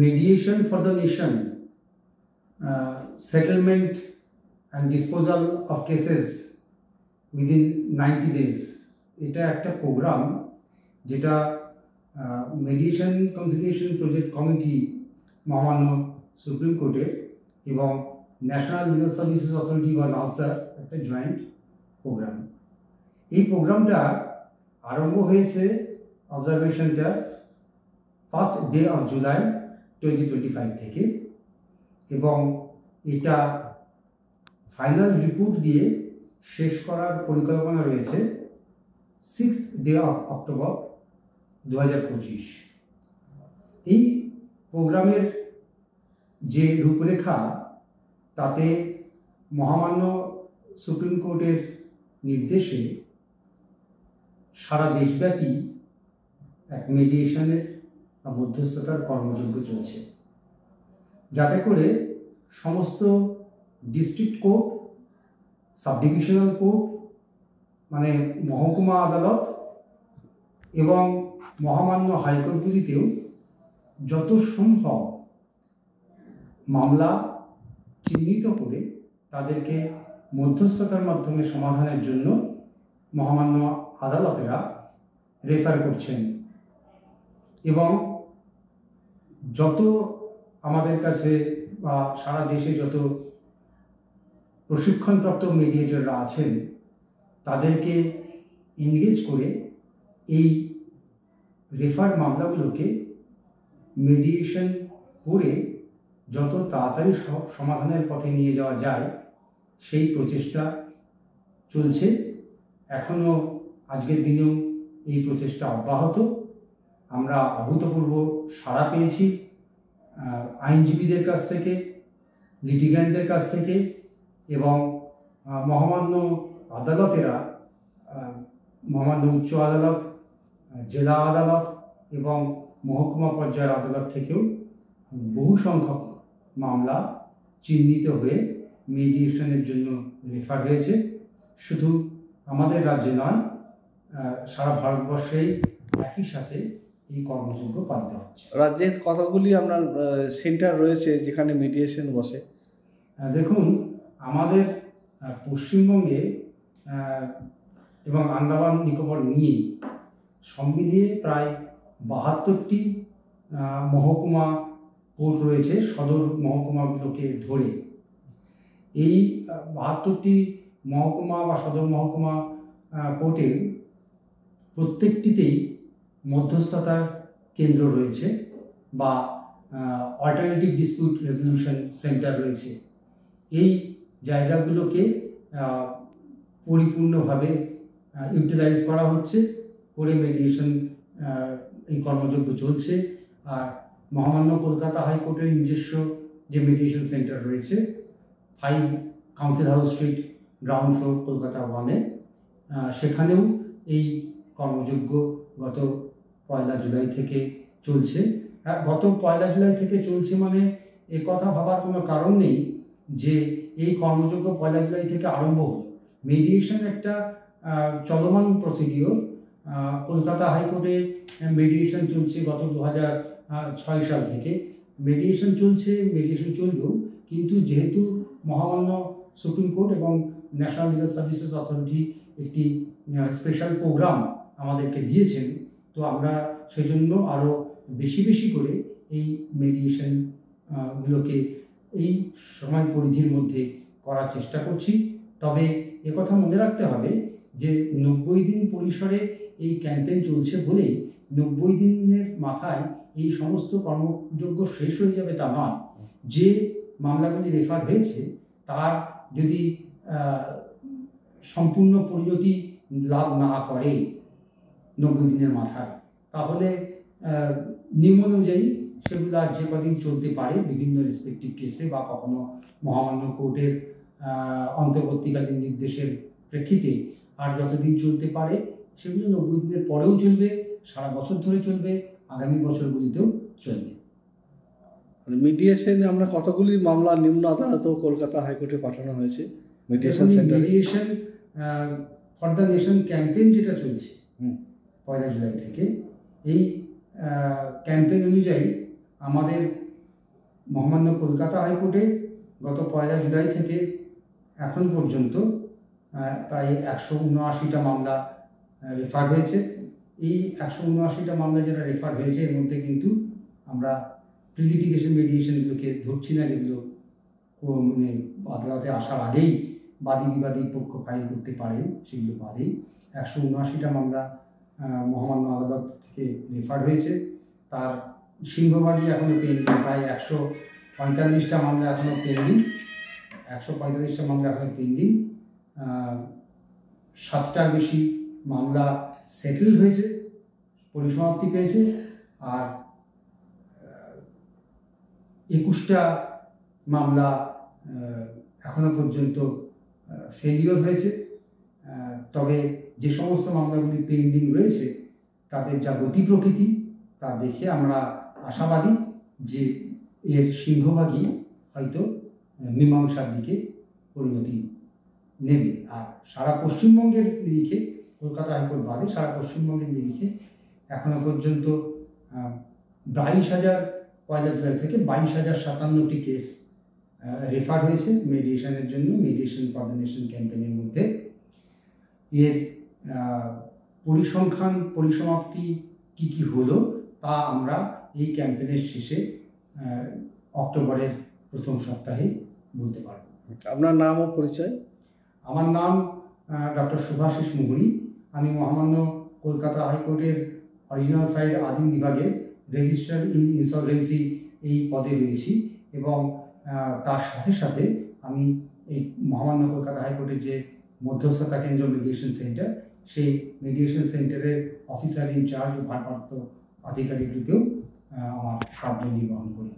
mediation for the nation, settlement and disposal of cases within 90 days. এটা একটা programme যেটা mediation conciliation project committee মহামান্য supreme কোর্টের এবং ন্যাশনাল লিগাল সার্ভিসেস অথরিটি বা নালসার একটা জয়েন্ট প্রোগ্রাম। এই প্রোগ্রামটা আরম্ভ হয়েছে অবজারভেশনটা 1st day of July 2025 থেকে এবং এটা ফাইনাল রিপোর্ট দিয়ে শেষ করার পরিকল্পনা রয়েছে 6th day of October 2025। এই প্রোগ্রামের যে রূপরেখা তাতে মহামান্য সুপ্রিম কোর্টের নির্দেশে সারা দেশব্যাপী এক মিডিয়েশনের বা মধ্যস্থতার কর্মযজ্ঞ চলছে, যাতে করে সমস্ত ডিস্ট্রিক্ট কোর্ট, সাবডিভিশনাল কোর্ট মানে মহকুমা আদালত এবং মহামান্য হাইকোর্টগুলিতেও যত সম্ভব মামলা চিহ্নিত করে তাদেরকে মধ্যস্থতার মাধ্যমে সমাধানের জন্য মহামান্য আদালতেরা রেফার করছেন। এবং যত আমাদের কাছে বা সারা দেশে যত প্রশিক্ষণপ্রাপ্ত মিডিয়েটররা আছেন তাদেরকে এনগেজ করে এই রেফার মামলাগুলোকে মিডিয়েশন করে যত তাড়াতাড়ি সমাধানের পথে নিয়ে যাওয়া যায় সেই প্রচেষ্টা চলছে। এখনও আজকের দিনেও এই প্রচেষ্টা অব্যাহত। আমরা অভূতপূর্ব সাড়া পেয়েছি আইনজীবীদের কাছ থেকে, লিটিগ্যান্টদের কাছ থেকে এবং মহামান্য আদালতেরা, মহামান্য উচ্চ আদালত, জেলা আদালত এবং মহকুমা পর্যায়ের আদালত থেকেও বহু সংখ্যক মামলা চিহ্নিত হয়ে মিডিয়েশনের জন্য রেফার হয়েছে। শুধু আমাদের রাজ্যে নয়, সারা ভারতবর্ষেই একই সাথে এই কর্মযজ্ঞ পালিত হচ্ছে। রাজ্যের কতগুলি আপনার সেন্টার রয়েছে যেখানে মিডিয়েশন বসে? দেখুন, আমাদের পশ্চিমবঙ্গে এবং আন্দামান নিকোবর নিয়ে সব মিলিয়ে প্রায় 72টি মহকুমা কোর্ট রয়েছে, সদর মহকুমাগুলোকে ধরে। এই 72টি মহকুমা বা সদর মহকুমা কোর্টের প্রত্যেকটিতেই মধ্যস্থতার কেন্দ্র রয়েছে বা অল্টারনেটিভ ডিসপিউট রেজলিউশন সেন্টার রয়েছে। এই জায়গাগুলোকে পরিপূর্ণভাবে ইউটিলাইজ করা হচ্ছে, করে মিডিয়েশন এই কর্মযজ্ঞ চলছে। আর মহামান্য কলকাতা হাইকোর্টের নিজস্ব যে মিডিয়েশন সেন্টার রয়েছে 5 council house street, ground floor, Kolkata 1-এ, সেখানেও এই কর্মযজ্ঞ গত 1 জুলাই থেকে চলছে। গত 1 জুলাই থেকে চলছে মানে এ কথা ভাবার কোনো কারণ নেই যে এই কর্মযজ্ঞ 1 জুলাই থেকে আরম্ভ হল। মিডিয়েশন একটা চলমান প্রসিডিওর। কলকাতা হাইকোর্টে মিডিয়েশন চলছে গত 2006 সাল থেকে। মিডিয়েশন চলবেও, কিন্তু যেহেতু মহামান্য সুপ্রিম কোর্ট এবং ন্যাশনাল লিগাল সার্ভিসেস অথরিটি একটি স্পেশাল প্রোগ্রাম আমাদেরকে দিয়েছেন, তো আমরা সেজন্য আরও বেশি করে এই মিডিয়েশন গুলোকে এই সময় পরিধির মধ্যে করার চেষ্টা করছি। তবে একথা মনে রাখতে হবে যে 90 দিন পরিসরে এই ক্যাম্পেইন চলছে বলেই 90 দিনের মাথায় এই সমস্ত কর্মযজ্ঞ শেষ হয়ে যাবে তা নয়। যে মামলাগুলি রেফার হয়েছে তার যদি সম্পূর্ণ পরিণতি লাভ না করে 90 দিনের মাথায়, তাহলে নিয়ম অনুযায়ী সেগুলো আর যে কদিন চলতে পারে বিভিন্ন রেসপেক্টিভ কেসে বা কখনো মহামান্য কোর্টের অন্তর্বর্তীকালীন নির্দেশের প্রেক্ষিতে আর যতদিন চলতে পারে সেগুলো 90 দিনের পরেও চলবে, সারা বছর ধরে চলবে, আগামী বছরগুলিতেও চলবে। মিডিয়েশনে আমরা কতগুলি মামলা নিম্ন আদালত ও কলকাতা হাইকোর্টে পাঠানো হয়েছে? Mediation for the nation campaign যেটা চলছে 1 জুলাই থেকে, এই ক্যাম্পেইন অনুযায়ী আমাদের মহামান্য কলকাতা হাইকোর্টে গত 1 জুলাই থেকে এখন পর্যন্ত প্রায় 179টা মামলা রেফার হয়েছে। এই 179টা মামলা যেটা রেফার হয়েছে এর মধ্যে কিন্তু আমরা প্রিলিটিগেশন মিডিয়েশনগুলোকে ধরছি না, যেগুলো মানে আদালতে আসার আগেই বাদী বিবাদী পক্ষ ফাইল করতে পারেন, সেগুলো বাদেই 179টা মামলা মহামান্য আদালত থেকে রেফার হয়েছে। তার সিংহভাগই এখনো পেন্ডিং, প্রায় 145টা মামলা এখনো পেন্ডিং, 145টা মামলা এখনো পেন্ডিং। 7টার বেশি মামলা সেটেল হয়েছে, পরিসমাপ্তি পেয়েছে, আর 21টা মামলা এখনো পর্যন্ত ফেলিওর হয়েছে। তবে যে সমস্ত মামলাগুলি পেন্ডিং রয়েছে তাদের যা গতি প্রকৃতি তা দেখে আমরা আশাবাদী যে এর সিংহভাগই হয়তো মীমাংসার দিকে পরিণতি নেবে। আর সারা পশ্চিমবঙ্গের নিরিখে, কলকাতা হাইকোর্ট বাদে সারা পশ্চিমবঙ্গের নিরিখে এখনো পর্যন্ত 1 জুলাই থেকে 22,057টি কেস রেফার হয়েছে মিডিয়েশনের জন্য, মিডিয়েশন কোঅর্ডিনেশন ক্যাম্পেইনের মধ্যে। এর পরিসংখ্যান, পরিসমাপ্তি কি কি হলো তা আমরা এই ক্যাম্পেইনের শেষে অক্টোবরের প্রথম সপ্তাহে বলতে পারব। আপনার নাম ও পরিচয়? আমার নাম ডক্টর শুভাশিস মুহুরী। আমি মহামান্য কলকাতা হাইকোর্টের অরিজিনাল সাইড আদিম বিভাগের রেজিস্ট্রার ইন ইনসলভেন্সি এই পদে রয়েছি, এবং তার সাথে সাথে আমি এই মহামান্য কলকাতা হাইকোর্টের যে মধ্যস্থতা কেন্দ্র মিডিয়েশন সেন্টার, সেই মিডিয়েশন সেন্টারের অফিসার ইনচার্জ ও ভারপ্রাপ্ত আধিকারিক রূপেও আমার কার্য নির্বহন করি।